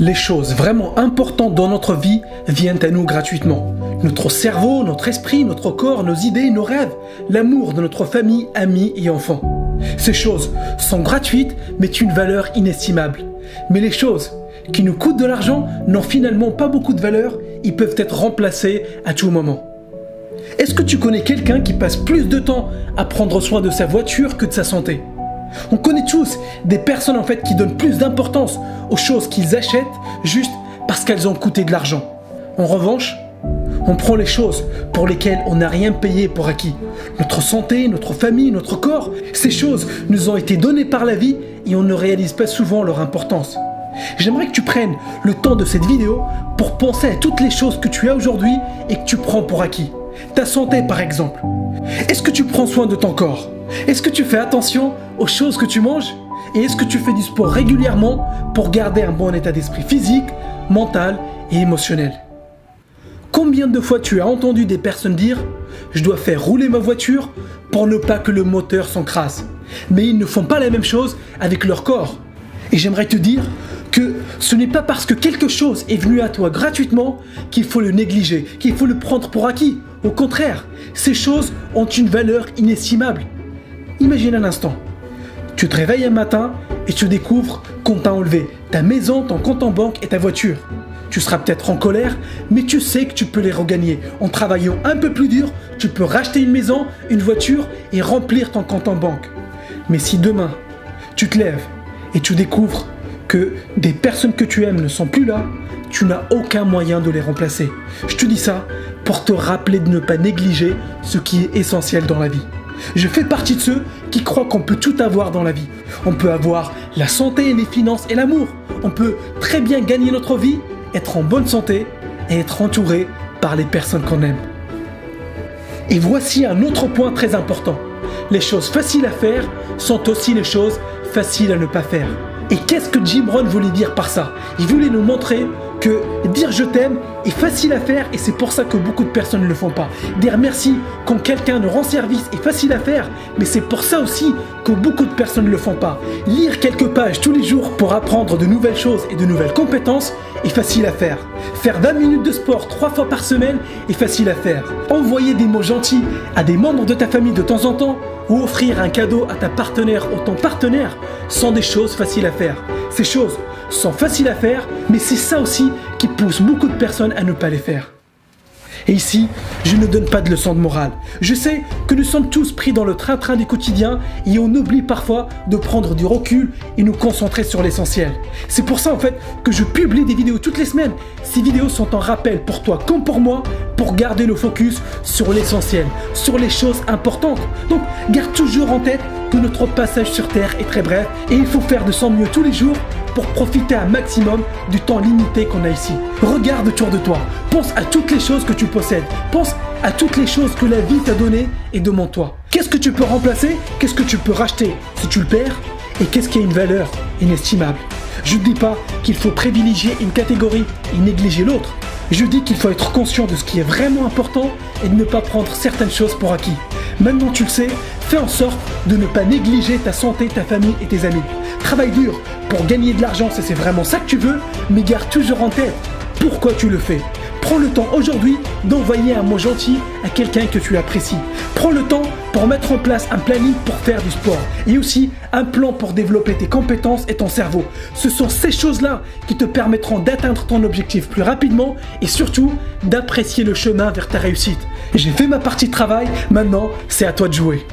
Les choses vraiment importantes dans notre vie viennent à nous gratuitement. Notre cerveau, notre esprit, notre corps, nos idées, nos rêves, l'amour de notre famille, amis et enfants. Ces choses sont gratuites mais une valeur inestimable. Mais les choses qui nous coûtent de l'argent n'ont finalement pas beaucoup de valeur, ils peuvent être remplacés à tout moment. Est-ce que tu connais quelqu'un qui passe plus de temps à prendre soin de sa voiture que de sa santé ? On connaît tous des personnes qui donnent plus d'importance aux choses qu'ils achètent juste parce qu'elles ont coûté de l'argent. En revanche, on prend les choses pour lesquelles on n'a rien payé pour acquis. Notre santé, notre famille, notre corps, ces choses nous ont été données par la vie et on ne réalise pas souvent leur importance. J'aimerais que tu prennes le temps de cette vidéo pour penser à toutes les choses que tu as aujourd'hui et que tu prends pour acquis. Ta santé par exemple. Est-ce que tu prends soin de ton corps ? Est-ce que tu fais attention aux choses que tu manges ? Et est-ce que tu fais du sport régulièrement pour garder un bon état d'esprit physique, mental et émotionnel ? Combien de fois tu as entendu des personnes dire « Je dois faire rouler ma voiture pour ne pas que le moteur s'encrasse ». Mais ils ne font pas la même chose avec leur corps. Et j'aimerais te dire que ce n'est pas parce que quelque chose est venu à toi gratuitement qu'il faut le négliger, qu'il faut le prendre pour acquis. Au contraire, ces choses ont une valeur inestimable. Imagine un instant, tu te réveilles un matin et tu découvres qu'on t'a enlevé ta maison, ton compte en banque et ta voiture. Tu seras peut-être en colère, mais tu sais que tu peux les regagner. En travaillant un peu plus dur, tu peux racheter une maison, une voiture et remplir ton compte en banque. Mais si demain, tu te lèves et tu découvres que des personnes que tu aimes ne sont plus là, tu n'as aucun moyen de les remplacer. Je te dis ça pour te rappeler de ne pas négliger ce qui est essentiel dans la vie. Je fais partie de ceux qui croient qu'on peut tout avoir dans la vie. On peut avoir la santé, les finances et l'amour. On peut très bien gagner notre vie, être en bonne santé et être entouré par les personnes qu'on aime. Et voici un autre point très important. Les choses faciles à faire sont aussi les choses faciles à ne pas faire. Et qu'est-ce que Jim Rohn voulait dire par ça ? Il voulait nous montrer que dire je t'aime est facile à faire et c'est pour ça que beaucoup de personnes ne le font pas. Dire merci quand quelqu'un nous rend service est facile à faire, mais c'est pour ça aussi que beaucoup de personnes ne le font pas. Lire quelques pages tous les jours pour apprendre de nouvelles choses et de nouvelles compétences est facile à faire. Faire 20 minutes de sport 3 fois par semaine est facile à faire. Envoyer des mots gentils à des membres de ta famille de temps en temps ou offrir un cadeau à ta partenaire ou ton partenaire sont des choses faciles à faire. Ces choses sont faciles à faire, mais c'est ça aussi qui pousse beaucoup de personnes à ne pas les faire. Et ici, je ne donne pas de leçons de morale. Je sais que nous sommes tous pris dans le train-train du quotidien et on oublie parfois de prendre du recul et nous concentrer sur l'essentiel. C'est pour ça que je publie des vidéos toutes les semaines. Ces vidéos sont un rappel pour toi comme pour moi pour garder le focus sur l'essentiel, sur les choses importantes. Donc, garde toujours en tête que notre passage sur Terre est très bref et il faut faire de son mieux tous les jours pour profiter un maximum du temps limité qu'on a ici. Regarde autour de toi, pense à toutes les choses que tu possèdes, pense à toutes les choses que la vie t'a données et demande-toi. Qu'est-ce que tu peux remplacer ? Qu'est-ce que tu peux racheter si tu le perds ? Et qu'est-ce qui a une valeur inestimable ? Je ne dis pas qu'il faut privilégier une catégorie et négliger l'autre. Je dis qu'il faut être conscient de ce qui est vraiment important et de ne pas prendre certaines choses pour acquis. Maintenant tu le sais, fais en sorte de ne pas négliger ta santé, ta famille et tes amis. Travaille dur pour gagner de l'argent si c'est vraiment ça que tu veux, mais garde toujours en tête pourquoi tu le fais. Prends le temps aujourd'hui d'envoyer un mot gentil à quelqu'un que tu apprécies. Prends le temps pour mettre en place un planning pour faire du sport et aussi un plan pour développer tes compétences et ton cerveau. Ce sont ces choses-là qui te permettront d'atteindre ton objectif plus rapidement et surtout d'apprécier le chemin vers ta réussite. J'ai fait ma partie de travail, maintenant c'est à toi de jouer.